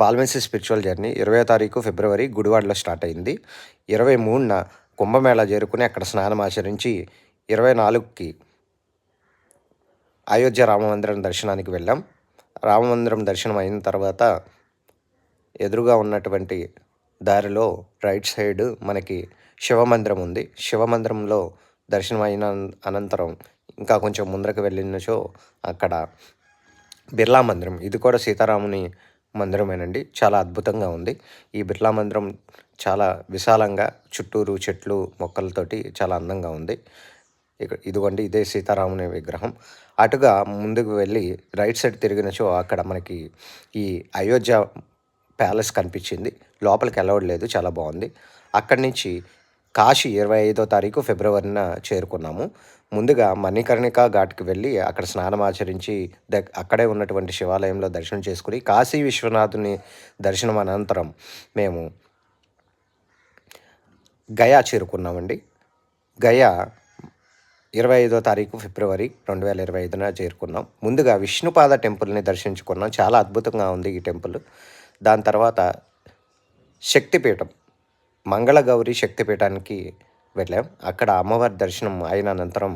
బాల్మెన్సీ spiritual journey 20వ తారీఖు ఫిబ్రవరి గుడివాడలో start అయింది. 23న కుంభమేళా చేరుకుని అక్కడ స్నానం ఆచరించి 24కి అయోధ్య రామమందిరం దర్శనానికి వెళ్ళాం. రామమందిరం దర్శనం అయిన తర్వాత ఎదురుగా ఉన్నటువంటి దారిలో రైట్ సైడ్ మనకి శివమందిరం ఉంది. శివమందిరంలో దర్శనం అయిన అనంతరం ఇంకా కొంచెం ముందరకు వెళ్ళినచో అక్కడ బిర్లా మందిరం, ఇది కూడా సీతారాముని మందిరమేనండి. చాలా అద్భుతంగా ఉంది. ఈ బిర్లా మందిరం చాలా విశాలంగా చుట్టూరు చెట్లు మొక్కలతోటి చాలా అందంగా ఉంది. ఇదిగోండి, ఇదే సీతారాముని విగ్రహం. అటుగా ముందుకు వెళ్ళి రైట్ సైడ్ తిరిగినచో అక్కడ మనకి ఈ అయోధ్య ప్యాలెస్ కనిపించింది. లోపలికి వెళ్ళలేదు, చాలా బాగుంది. అక్కడి నుంచి కాశీ 25వ తారీఖు ఫిబ్రవరిన చేరుకున్నాము. ముందుగా మణికర్ణికా ఘాట్కి వెళ్ళి అక్కడ స్నానం ఆచరించి అక్కడే ఉన్నటువంటి శివాలయంలో దర్శనం చేసుకుని కాశీ విశ్వనాథుని దర్శనం అనంతరం మేము గయా చేరుకున్నామండి. గయా 25వ తారీఖు ఫిబ్రవరి 2025న చేరుకున్నాం. ముందుగా విష్ణుపాద టెంపుల్ని దర్శించుకున్నాం. చాలా అద్భుతంగా ఉంది ఈ టెంపుల్. దాని తర్వాత శక్తిపీఠం, మంగళగౌరి శక్తిపీఠానికి వెళ్ళాం. అక్కడ అమ్మవారి దర్శనం అయిన అనంతరం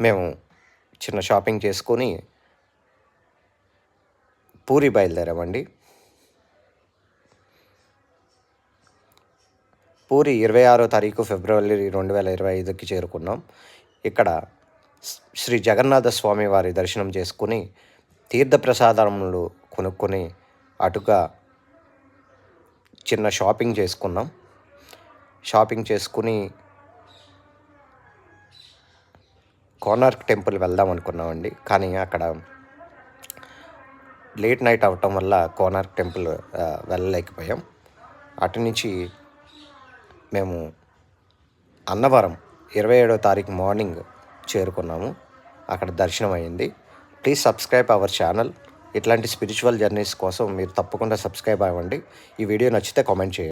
మేము చిన్న షాపింగ్ చేసుకొని పూరి బయలుదేరామండి. పూరి 26వ తారీఖు ఫిబ్రవరి 2025కి చేరుకున్నాం. ఇక్కడ శ్రీ జగన్నాథ స్వామి వారి దర్శనం చేసుకుని తీర్థప్రసాదములు కొనుక్కొని అటుగా చిన్న షాపింగ్ చేసుకున్నాం. షాపింగ్ చేసుకుని కోనార్క్ టెంపుల్ వెళ్దాం అనుకున్నామండి. కానీ అక్కడ లేట్ నైట్ అవ్వటం వల్ల కోనార్క్ టెంపుల్ వెళ్ళలేకపోయాం. అటు నుంచి మేము అన్నవరం 27వ తారీఖు మార్నింగ్ చేరుకున్నాము. అక్కడ దర్శనం అయింది. Please subscribe our channel. ఇట్లాంటి స్పిరిచువల్ జర్నీస్ కోసం మీరు తప్పకుండా సబ్స్క్రైబ్ అవ్వండి. ఈ వీడియో నచ్చితే కామెంట్ చేయండి.